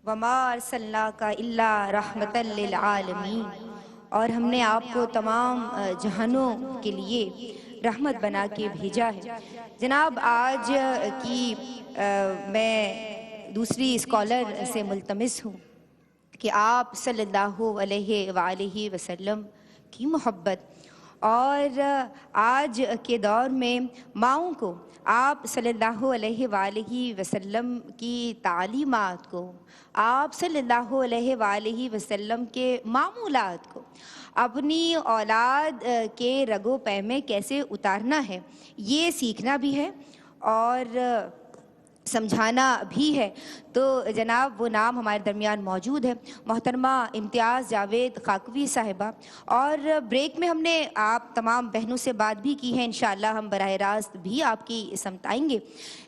وما ارسلناک الا رحمتا للعالمین، اور ہم نے آپ کو تمام جہانوں کے لیے رحمت بنا کے بھیجا ہے۔ جناب آج کی میں دوسری اسکالر سے ملتمس ہوں کہ آپ صلی اللہ علیہ وآلہ وسلم کی محبت اور آج کے دور میں ماؤں کو آپ صلی اللہ علیہ وآلہ وسلم کی تعلیمات کو، آپ صلی اللہ علیہ وآلہ وسلم کے معمولات کو اپنی اولاد کے رگ و پے میں کیسے اتارنا ہے، یہ سیکھنا بھی ہے اور سمجھانا بھی ہے۔ تو جناب وہ نام ہمارے درمیان موجود ہے، محترمہ امتیاز جاوید خاکوی صاحبہ، اور بریک میں ہم نے آپ تمام بہنوں سے بات بھی کی ہے، انشاءاللہ ہم براہ راست بھی آپ کی سمت آئیں گے،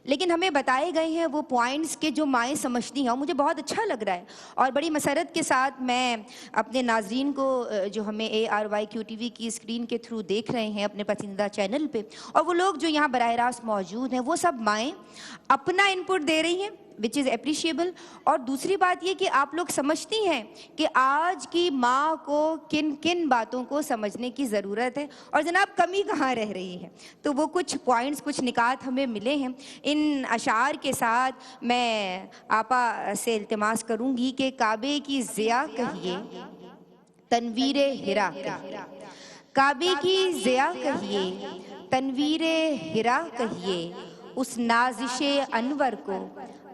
لیکن ہمیں بتائے گئے ہیں وہ پوائنٹس کے جو مائیں سمجھتی ہیں، اور مجھے بہت اچھا لگ رہا ہے اور بڑی مسرت کے ساتھ میں اپنے ناظرین کو جو ہمیں ARYQ-TV کی اسکرین کے تھرو دیکھ رہے ہیں اپنے پسندیدہ چینل پہ، اور وہ لوگ جو یہاں براہ راست موجود ہیں، وہ سب مائیں اپنا انپٹ دے رہی ہیں which is appreciable۔ اور دوسری بات یہ کہ آپ لوگ سمجھتی ہیں کہ آج کی ماں کو کن کن باتوں کو سمجھنے کی ضرورت ہے اور جناب کمی کہاں رہ رہی ہے، تو وہ کچھ پوائنٹس، کچھ نکات ہمیں ملے ہیں۔ ان اشعار کے ساتھ میں آپا سے التماس کروں گی کہ کعبے کی ضیا کہیے، تنویر حرا کہیے، کعبے کی ضیا کہیے، تنویر حرا کہیے، اس نازش انور کو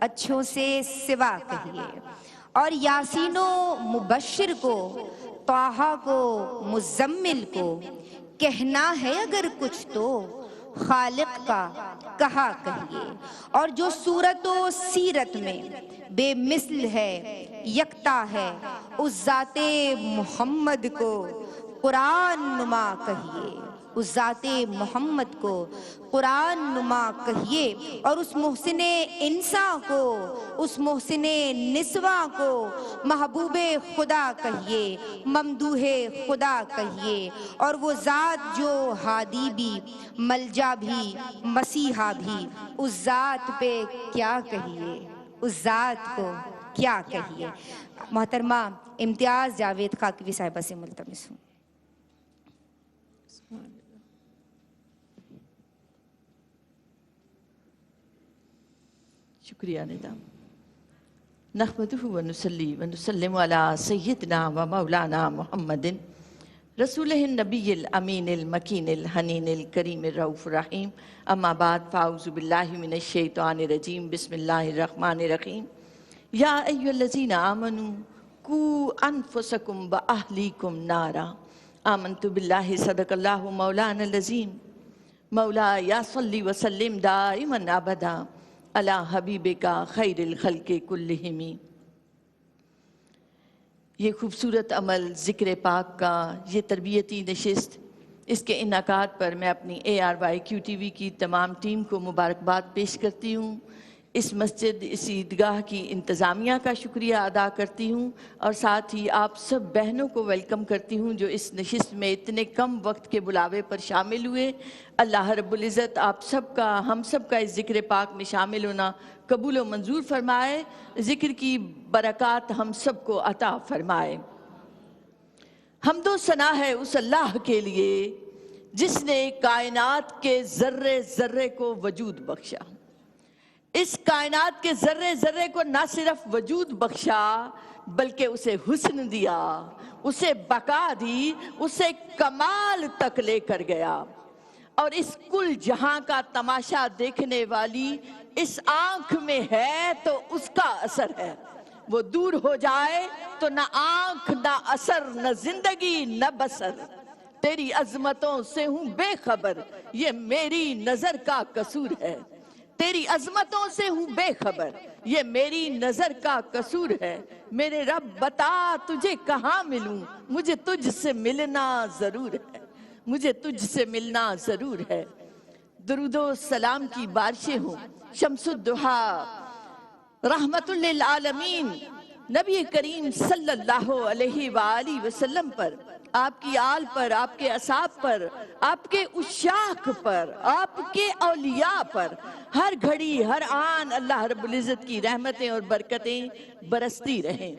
اچھوں سے سوا کہیے، اور یاسین و مبشر کو، طٰہٰ کو، مزمل کو کہنا ہے اگر کچھ تو خالق کا کہا کہیے، اور جو صورت و سیرت میں بے مثل ہے، یکتا ہے، اس ذات محمد کو قرآن نما کہیے، اس ذات محمد کو قرآن نما کہیے، اور اس محسن انساں کو، اس محسن نسواں کو محبوب خدا کہیے، ممدوح خدا کہیے، اور وہ ذات جو ہادی بھی، ملجا بھی، مسیحا بھی، اس ذات پہ کیا کہیے، اس ذات کو کیا کہیے۔ محترمہ امتیاز جاوید خاکوی صاحبہ سے ملتمس ہوں۔ شکریہ ندا۔ نحمدہ ونصلی ونسلم علی سیدنا و مولانا محمد رسولہ النبی الامین المکین الحنین الکریم الرؤوف الرحیم، اما بعد فاعوذ باللہ من الشیطان الرجیم، بسم اللہ الرحمن الرحیم۔ یا ایھا الذین آمنوا قوا انفسکم واہلیکم نارا، آمنت باللہ صدق اللہ مولانا العظیم۔ مولایا صلی وسلم دائما ابدا علی حبیبک خیر الخلق کلہم۔ یہ خوبصورت عمل ذکر پاک کا، یہ تربیتی نشست، اس کے انعقاد پر میں اپنی ARYQ-TV کی تمام ٹیم کو مبارکباد پیش کرتی ہوں۔ اس مسجد، اس عیدگاہ کی انتظامیہ کا شکریہ ادا کرتی ہوں، اور ساتھ ہی آپ سب بہنوں کو ویلکم کرتی ہوں جو اس نشست میں اتنے کم وقت کے بلاوے پر شامل ہوئے۔ اللہ رب العزت آپ سب کا، ہم سب کا اس ذکر پاک میں شامل ہونا قبول و منظور فرمائے، ذکر کی برکات ہم سب کو عطا فرمائے۔ حمد و ثنا ہے اس اللہ کے لیے جس نے کائنات کے ذرے ذرے کو وجود بخشا۔ اس کائنات کے ذرے ذرے کو نہ صرف وجود بخشا بلکہ اسے حسن دیا، اسے بقا دی، اسے کمال تک لے کر گیا، اور اس کل جہاں کا تماشا دیکھنے والی اس آنکھ میں ہے تو اس کا اثر ہے۔ وہ دور ہو جائے تو نہ آنکھ نہ اثر، نہ زندگی نہ بسر۔ تیری عظمتوں سے ہوں بے خبر، یہ میری نظر کا قصور ہے۔ تیری عظمتوں سے ہوں بے خبر، یہ میری نظر کا قصور ہے۔ میرے رب بتا تجھے کہاں ملوں، مجھے تجھ سے ملنا ضرور ہے، مجھے تجھ سے ملنا ضرور ہے۔ درود و سلام کی بارشیں ہوں شمس الضحیٰ رحمت للعالمین نبی کریم صلی اللہ علیہ وآلہ وسلم پر، آپ کی آل پر، آپ کے اصحاب پر، آپ کے عشاق پر، آپ کے اولیاء پر ہر گھڑی ہر آن اللہ رب العزت کی رحمتیں اور برکتیں برستی رہیں۔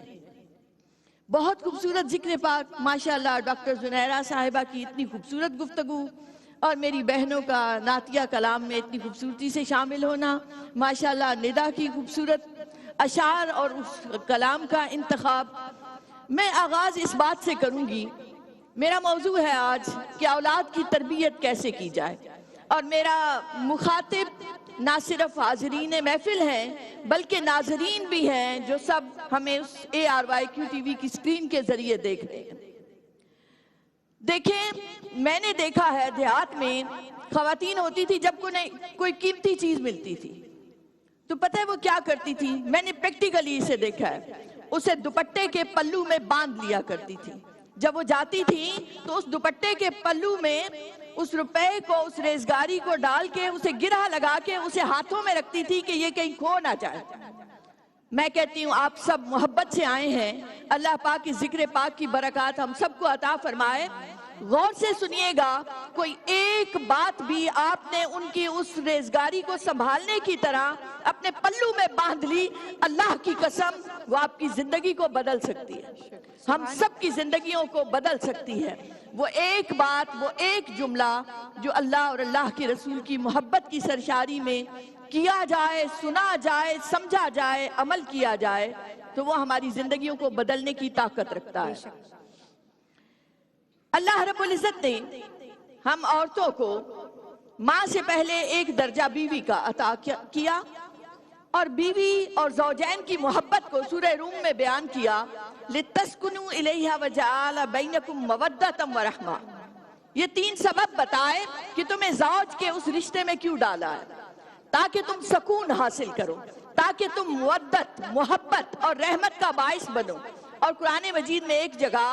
بہت خوبصورت ذکر پاک، ماشاءاللہ ڈاکٹر زنیرہ صاحبہ کی اتنی خوبصورت گفتگو اور میری بہنوں کا نعتیہ کلام میں اتنی خوبصورتی سے شامل ہونا، ماشاءاللہ ندا کی خوبصورت اشعار اور اس کلام کا انتخاب۔ میں آغاز اس بات سے کروں گی، میرا موضوع ہے آج کہ اولاد کی تربیت کیسے کی جائے، اور میرا مخاطب نہ صرف حاضرین محفل ہیں بلکہ ناظرین بھی ہیں جو سب ہمیں اس ARYQTV کی سکرین کے ذریعے دیکھ رہے ہیں۔ دیکھیں، میں نے دیکھا ہے دیہات میں خواتین ہوتی تھی، جب کوئی قیمتی چیز ملتی تھی تو پتہ ہے وہ کیا کرتی تھی؟ میں نے پریکٹیکلی اسے دیکھا ہے، اسے دوپٹے کے پلو میں باندھ لیا کرتی تھی۔ جب وہ جاتی تھی تو اس دوپٹے کے پلو میں اس روپے کو، اس ریزگاری کو ڈال کے اسے گرہ لگا کے اسے ہاتھوں میں رکھتی تھی کہ یہ کہیں کھو نہ جائے۔ میں کہتی ہوں آپ سب محبت سے آئے ہیں، اللہ پاک کی ذکر پاک کی برکات ہم سب کو عطا فرمائے۔ غور سے سنیے گا، کوئی ایک بات بھی آپ نے ان کی اس ریزگاری کو سنبھالنے کی طرح اپنے پلو میں باندھ لی، اللہ کی قسم وہ آپ کی زندگی کو بدل سکتی ہے، ہم سب کی زندگیوں کو بدل سکتی ہے۔ وہ ایک بات، وہ ایک جملہ جو اللہ اور اللہ کے رسول کی محبت کی سرشاری میں کیا جائے، سنا جائے، سمجھا جائے، عمل کیا جائے تو وہ ہماری زندگیوں کو بدلنے کی طاقت رکھتا ہے۔ اللہ رب العزت نے ہم عورتوں کو ماں سے پہلے ایک درجہ بیوی کا عطا کیا، اور بیوی اور زوجین کی محبت کو سورہ روم میں بیان کیا، لِتَسْكُنُوا إِلَيْهَا وَجَعَلَ بَيْنَكُمْ مَوَدَّةً وَرَحْمَةً۔ یہ تین سبب بتائے کہ تمہیں زوج کے اس رشتے میں کیوں ڈالا ہے، تاکہ تم سکون حاصل کرو، تاکہ تم مودت، محبت اور رحمت کا باعث بنو۔ اور قرآن مجید میں ایک جگہ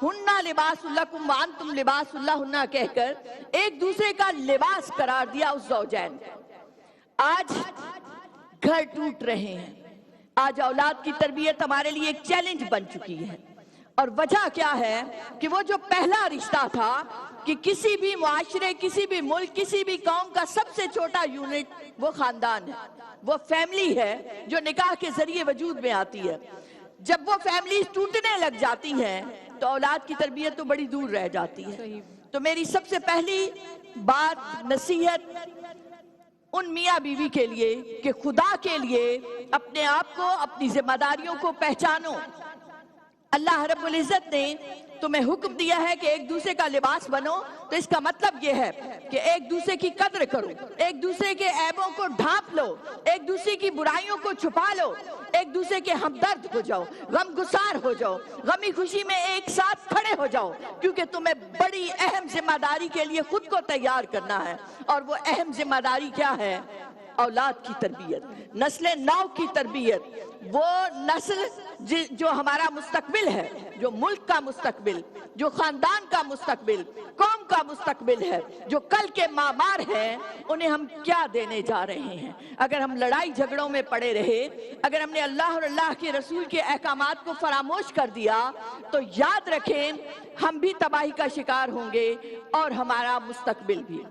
ہنّا لباس لکم وانتم لباس لہنّا کہہ کر ایک دوسرے کا لباس قرار دیا اس زوجین کو۔ آج گھر ٹوٹ رہے ہیں، آج اولاد کی تربیت ہمارے لیے ایک چیلنج بن چکی ہے، اور وجہ کیا ہے کہ وہ جو پہلا رشتہ تھا کہ کسی بھی معاشرے، کسی بھی ملک، کسی بھی قوم کا سب سے چھوٹا یونٹ وہ خاندان ہے، وہ فیملی ہے جو نکاح کے ذریعے وجود میں آتی ہے۔ جب وہ فیملیز ٹوٹنے لگ جاتی ہیں تو اولاد کی تربیت تو بڑی دور رہ جاتی ہے۔ تو میری سب سے پہلی بات، نصیحت ان میاں بیوی کے لیے کہ خدا کے لیے اپنے آپ کو، اپنی ذمہ داریوں کو پہچانو۔ اللہ رب العزت نے تمہیں حکم دیا ہے کہ ایک دوسرے کا لباس بنو، تو اس کا مطلب یہ ہے کہ ایک دوسرے کی قدر کرو، ایک دوسرے کے عیبوں کو ڈھانپ لو، ایک دوسرے کی برائیوں کو چھپا لو، ایک دوسرے کے ہمدرد ہو جاؤ، غم گسار ہو جاؤ، غمی خوشی میں ایک ساتھ کھڑے ہو جاؤ، کیونکہ تمہیں بڑی اہم ذمہ داری کے لیے خود کو تیار کرنا ہے۔ اور وہ اہم ذمہ داری کیا ہے؟ اولاد کی تربیت، نسل نو کی تربیت، وہ نسل جو ہمارا مستقبل ہے، جو ملک کا مستقبل، جو خاندان کا مستقبل، قوم کا مستقبل ہے، جو کل کے معمار ہیں، انہیں ہم کیا دینے جا رہے ہیں؟ اگر ہم لڑائی جھگڑوں میں پڑے رہے، اگر ہم نے اللہ اور اللہ کے رسول کے احکامات کو فراموش کر دیا تو یاد رکھیں ہم بھی تباہی کا شکار ہوں گے اور ہمارا مستقبل بھی۔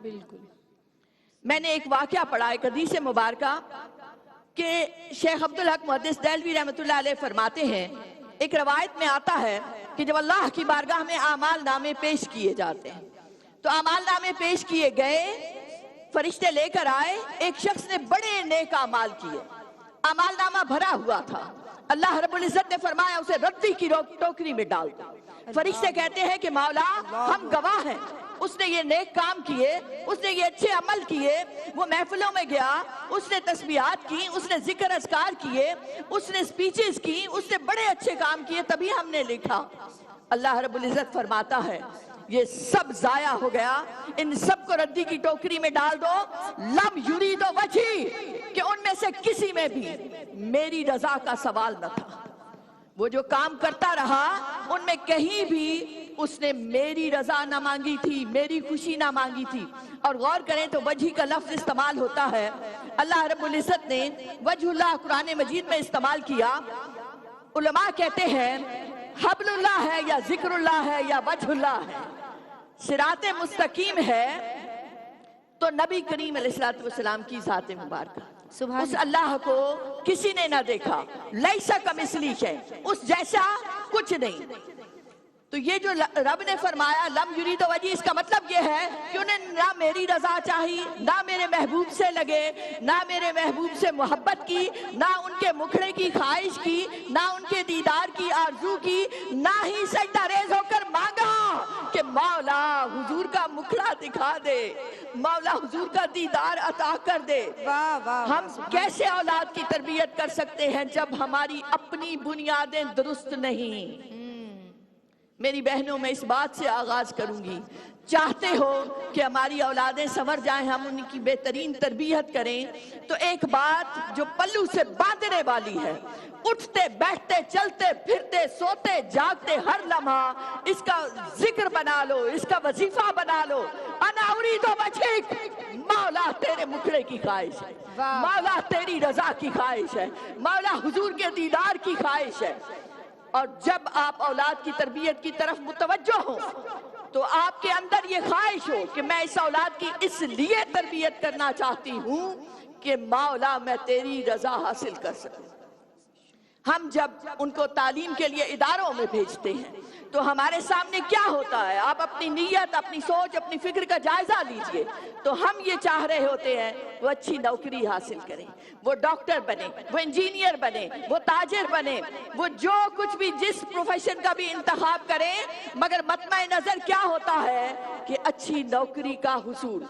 میں نے ایک واقعہ پڑھا، ایک حدیث مبارکہ کہ شیخ عبدالحق محدث دہلوی رحمۃ اللہ علیہ فرماتے ہیں، ایک روایت میں آتا ہے کہ جب اللہ کی بارگاہ میں اعمال نامے پیش کیے جاتے ہیں تو اعمال نامے پیش کیے گئے، فرشتے لے کر آئے، ایک شخص نے بڑے نیک اعمال کیے، اعمال نامہ بھرا ہوا تھا، اللہ رب العزت نے فرمایا اسے ردی کی ٹوکری میں ڈال دو۔ فرشتے کہتے ہیں کہ مولا ہم گواہ ہیں، اس نے یہ نیک کام کیے، اس نے یہ اچھے عمل کیے، وہ محفلوں میں گیا، اس نے تسبیحات کی، اس نے ذکر اذکار کیے، اس نے سپیچز کی، اس نے بڑے اچھے کام کیے، تبھی ہم نے لکھا۔ اللہ رب العزت فرماتا ہے یہ سب ضائع ہو گیا، ان سب کو ردی کی ٹوکری میں ڈال دو، لم یرید وجہی، کہ ان میں سے کسی میں بھی میری رضا کا سوال نہ تھا۔ وہ جو کام کرتا رہا ان میں کہیں بھی اس نے میری رضا نہ مانگی تھی، میری خوشی نہ مانگی تھی۔ اور غور کریں تو وجہ کا لفظ استعمال ہوتا ہے، اللہ رب العزت نے وجہ اللہ قرآن مجید میں استعمال کیا۔ علماء کہتے ہیں حبل اللہ ہے یا ذکر اللہ ہے یا وجہ اللہ ہے، صراط مستقیم ہے تو نبی کریم علیہ السلام کی ذات مبارکہ، اس اللہ کو کسی نے نہ دیکھا، لیسا کمثلہ شیء، اس جیسا کچھ نہیں۔ تو یہ جو رب نے فرمایا لم یرید وجہ، اس کا مطلب یہ ہے کہ انہیں نہ میری رضا چاہی، نہ میرے محبوب سے لگے، نہ میرے محبوب سے محبت کی، نہ ان کے مکھڑے کی خواہش کی، نہ ان کے دیدار کی آرزو کی، نہ ہی سجدہ ریز ہو کر مانگا کہ مولا حضور کا مکھڑا دکھا دے، مولا حضور کا دیدار عطا کر دے۔ ہم کیسے اولاد کی تربیت کر سکتے ہیں جب ہماری اپنی بنیادیں درست نہیں؟ میری بہنوں، میں اس بات سے آغاز کروں گی، چاہتے ہو کہ ہماری اولادیں سنور جائیں، ہم ان کی بہترین تربیت کریں، تو ایک بات جو پلو سے باندھنے والی ہے، اٹھتے بیٹھتے چلتے پھرتے سوتے جاگتے ہر لمحہ اس کا ذکر بنا لو، اس کا وظیفہ بنا لو، انا اريد وجهك، مولا تیرے مکھڑے کی خواہش ہے، مولا تیری رضا کی خواہش ہے، مولا حضور کے دیدار کی خواہش ہے۔ اور جب آپ اولاد کی تربیت کی طرف متوجہ ہوں تو آپ کے اندر یہ خواہش ہو کہ میں اس اولاد کی اس لیے تربیت کرنا چاہتی ہوں کہ مولا میں تیری رضا حاصل کر سکوں۔ ہم جب ان کو تعلیم کے لیے اداروں میں بھیجتے ہیں تو ہمارے سامنے کیا ہوتا ہے؟ آپ اپنی نیت، اپنی سوچ، اپنی فکر کا جائزہ لیجئے، تو ہم یہ چاہ رہے ہوتے ہیں وہ اچھی نوکری حاصل کریں، وہ ڈاکٹر بنے، وہ انجینئر بنے، وہ تاجر بنے، وہ جو کچھ بھی جس پروفیشن کا بھی انتخاب کریں، مگر مطمع نظر کیا ہوتا ہے کہ اچھی نوکری کا حصول۔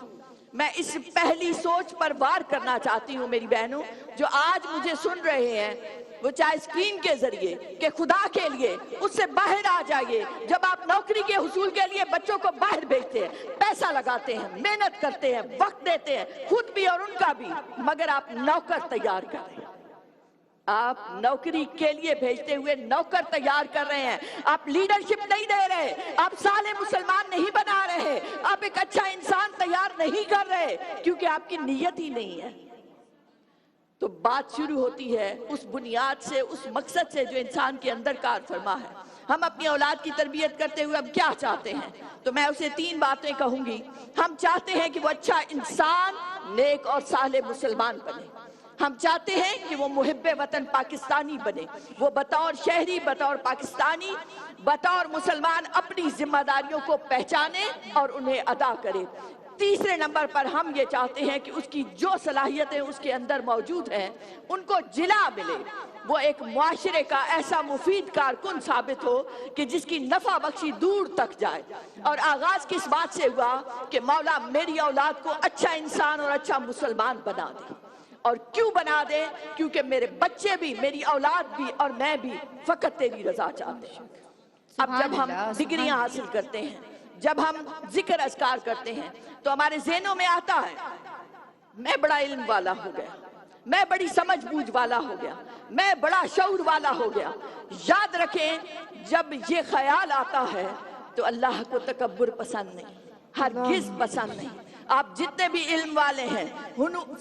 میں اس پہلی سوچ پر وار کرنا چاہتی ہوں میری بہنوں جو آج مجھے سن رہے ہیں، وہ چاہے اسکرین کے ذریعے کہ خدا کے لیے اس سے باہر آ جائیے۔ جب آپ نوکری کے حصول کے لیے بچوں کو باہر بھیجتے ہیں، پیسہ لگاتے ہیں، محنت کرتے ہیں، وقت دیتے ہیں، خود بھی اور ان کا بھی، مگر آپ نوکر تیار کر رہے ہیں، آپ نوکری کے لیے بھیجتے ہوئے نوکر تیار کر رہے ہیں، آپ لیڈرشپ نہیں دے رہے، آپ صالح مسلمان نہیں بنا رہے، آپ ایک اچھا انسان تیار نہیں کر رہے، کیونکہ آپ کی نیت ہی نہیں ہے۔ تو بات شروع ہوتی ہے اس بنیاد سے، اس مقصد سے جو انسان کے اندر کار فرما ہے۔ ہم اپنی اولاد کی تربیت کرتے ہوئے اب کیا چاہتے ہیں؟ تو میں اسے 3 باتیں کہوں گی۔ ہم چاہتے ہیں کہ وہ اچھا انسان، نیک اور صالح مسلمان بنے۔ ہم چاہتے ہیں کہ وہ محب وطن پاکستانی بنے، وہ بطور شہری، بطور پاکستانی، بطور مسلمان اپنی ذمہ داریوں کو پہچانے اور انہیں ادا کرے۔ تیسرے نمبر پر ہم یہ چاہتے ہیں کہ اس کی جو صلاحیتیں اس کے اندر موجود ہیں ان کو جلا ملے، وہ ایک معاشرے کا ایسا مفید کارکن ثابت ہو کہ جس کی نفع بخشی دور تک جائے۔ اور آغاز کس بات سے ہوا کہ مولا میری اولاد کو اچھا انسان اور اچھا مسلمان بنا دے۔ اور کیوں بنا دے؟ کیونکہ میرے بچے بھی، میری اولاد بھی اور میں بھی فقط تیری رضا چاہتے ہیں۔ اب جب ہم ڈگریاں حاصل کرتے ہیں، جب ہم ذکر اذکار کرتے ہیں تو ہمارے ذہنوں میں آتا ہے میں بڑا علم والا ہو گیا، میں بڑی سمجھ بوجھ والا ہو گیا، میں بڑا شعور والا ہو گیا۔ یاد رکھیں جب یہ خیال آتا ہے تو اللہ کو تکبر پسند نہیں، ہرگز پسند نہیں۔ آپ جتنے بھی علم والے ہیں،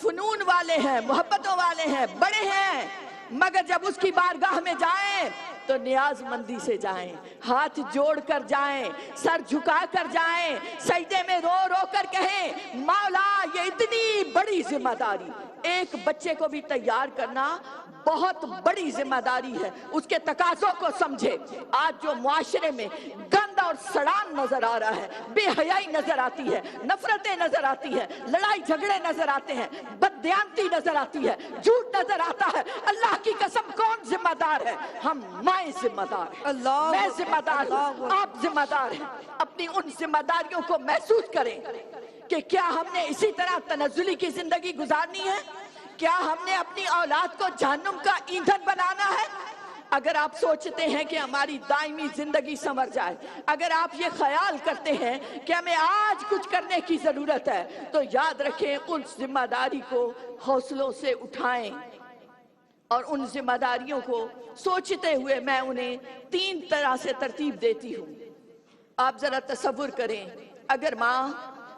فنون والے ہیں، محبتوں والے ہیں، بڑے ہیں، مگر جب اس کی بارگاہ میں جائیں تو نیاز مندی سے جائیں، ہاتھ جوڑ کر جائیں، سر جھکا کر جائیں، سجدے میں رو رو کر کہیں مولا یہ اتنی بڑی ذمہ داری، ایک بچے کو بھی تیار کرنا بہت بڑی ذمہ داری ہے، اس کے تقاضوں کو سمجھے۔ آج جو معاشرے میں گند اور سڑان نظر آ رہا ہے، بے حیائی نظر آتی ہے، نفرتیں نظر آتی ہے، لڑائی جھگڑے نظر آتے ہیں، بددیانتی نظر آتی ہے، جھوٹ نظر آتا ہے، اللہ کی قسم کون ذمہ دار ہے؟ ہم مائیں ذمہ دار ہیں، میں ذمہ دار ہوں، آپ ذمہ دار ہیں۔ اپنی ان ذمہ داریوں کو محسوس کریں کہ کیا ہم نے اسی طرح تنزلی کی زندگی گزارنی ہے؟ کیا ہم نے اپنی اولاد کو جہنم کا ایندھن بنانا ہے؟ اگر آپ سوچتے ہیں کہ ہماری دائمی زندگی سنور جائے، اگر آپ یہ خیال کرتے ہیں کہ ہمیں آج کچھ کرنے کی ضرورت ہے، تو یاد رکھیں ان ذمہ داری کو حوصلوں سے اٹھائیں، اور ان ذمہ داریوں کو سوچتے ہوئے میں انہیں 3 طرح سے ترتیب دیتی ہوں۔ آپ ذرا تصور کریں، اگر ماں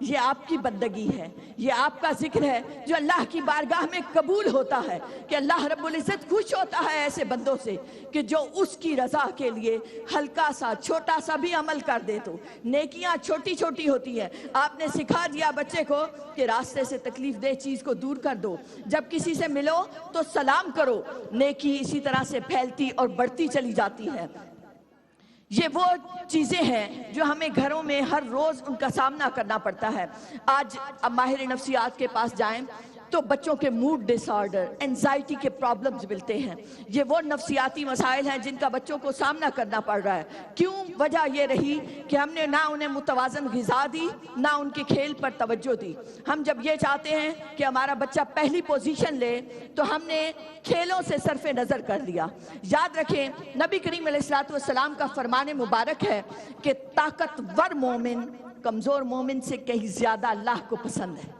یہ آپ کی بندگی ہے، یہ آپ کا ذکر ہے جو اللہ کی بارگاہ میں قبول ہوتا ہے، کہ اللہ رب العزت خوش ہوتا ہے ایسے بندوں سے کہ جو اس کی رضا کے لیے ہلکا سا چھوٹا سا بھی عمل کر دے. تو نیکیاں چھوٹی چھوٹی ہوتی ہیں. آپ نے سکھا دیا بچے کو کہ راستے سے تکلیف دہ چیز کو دور کر دو، جب کسی سے ملو تو سلام کرو. نیکی اسی طرح سے پھیلتی اور بڑھتی چلی جاتی ہے. یہ وہ چیزیں ہیں جو ہمیں گھروں میں ہر روز ان کا سامنا کرنا پڑتا ہے. آج ماہر نفسیات کے پاس جائیں تو بچوں کے موڈ ڈس آرڈر، انزائٹی کے پرابلمز ملتے ہیں. یہ وہ نفسیاتی مسائل ہیں جن کا بچوں کو سامنا کرنا پڑ رہا ہے. کیوں؟ وجہ یہ رہی کہ ہم نے نہ انہیں متوازن غذا دی، نہ ان کے کھیل پر توجہ دی. ہم جب یہ چاہتے ہیں کہ ہمارا بچہ پہلی پوزیشن لے تو ہم نے کھیلوں سے صرف نظر کر لیا. یاد رکھیں نبی کریم علیہ السلام کا فرمان مبارک ہے کہ طاقتور مومن کمزور مومن سے کہیں زیادہ اللہ کو پسند ہے.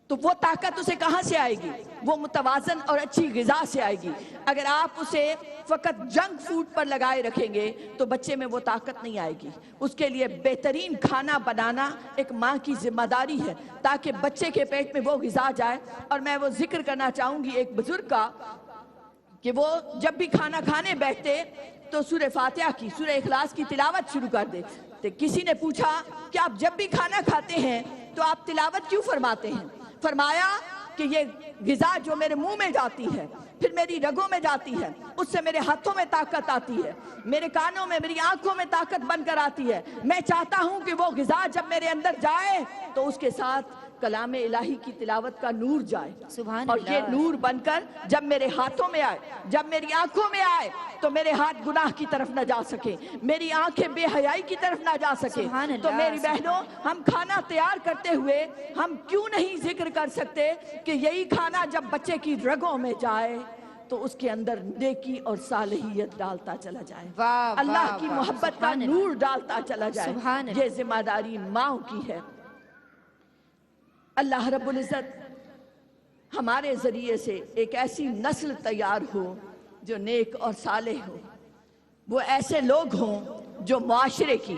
تو وہ طاقت اسے کہاں سے آئے گی؟ وہ متوازن اور اچھی غذا سے آئے گی. اگر آپ اسے فقط جنک فوڈ پر لگائے رکھیں گے تو بچے میں وہ طاقت نہیں آئے گی. اس کے لیے بہترین کھانا بنانا ایک ماں کی ذمہ داری ہے تاکہ بچے کے پیٹ میں وہ غذا جائے. اور میں وہ ذکر کرنا چاہوں گی ایک بزرگ کا کہ وہ جب بھی کھانا کھانے بیٹھتے تو سورہ فاتحہ کی، سورہ اخلاص کی تلاوت شروع کر دے. تو کسی نے پوچھا کہ آپ جب بھی کھانا کھاتے ہیں تو آپ تلاوت کیوں فرماتے ہیں؟ فرمایا کہ یہ غذا جو میرے منہ میں جاتی ہے پھر میری رگوں میں جاتی ہے، اس سے میرے ہاتھوں میں طاقت آتی ہے، میرے کانوں میں، میری آنکھوں میں طاقت بن کر آتی ہے. میں چاہتا ہوں کہ وہ غذا جب میرے اندر جائے تو اس کے ساتھ کلام الہی کی تلاوت کا نور جائے. سبحان اور اللہ. یہ نور بن کر جب میرے ہاتھوں میں آئے، جب میری آنکھوں میں آئے تو میرے ہاتھ گناہ کی طرف نہ جا سکے، میری آنکھیں بے حیائی کی طرف نہ جا سکے. سبحان اللہ. تو میری بہنوں، ہم کھانا تیار کرتے ہوئے ہم کیوں نہیں ذکر کر سکتے کہ یہی کھانا جب بچے کی رگوں میں جائے تو اس کے اندر نیکی اور صالحیت ڈالتا چلا جائے، واہ اللہ واہ کی واہ. محبت کا سبحان اللہ. نور ڈالتا چلا جائے. سبحان اللہ. یہ ذمہ داری ماں کی ہے. اللہ رب العزت ہمارے ذریعے سے ایک ایسی نسل تیار ہو جو نیک اور صالح ہو. وہ ایسے لوگ ہوں جو معاشرے کی،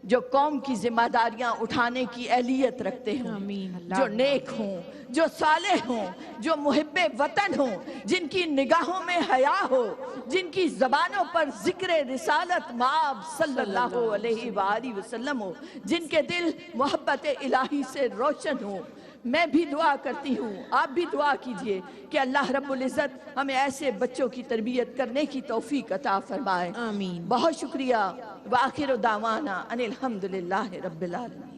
جو قوم کی ذمہ داریاں اٹھانے کی اہلیت رکھتے ہوں، جو نیک ہوں، جو صالح ہوں، جو محب وطن ہوں، جن کی نگاہوں میں حیا ہو، جن کی زبانوں پر ذکر رسالت مآب صلی اللہ علیہ وآلہ وسلم ہو، جن کے دل محبت الہی سے روشن ہوں. میں بھی دعا کرتی ہوں، آپ بھی دعا کیجئے کہ اللہ رب العزت ہمیں ایسے بچوں کی تربیت کرنے کی توفیق عطا فرمائے. آمین. بہت شکریہ. وآخر دعوانا ان الحمدللہ رب العالمین.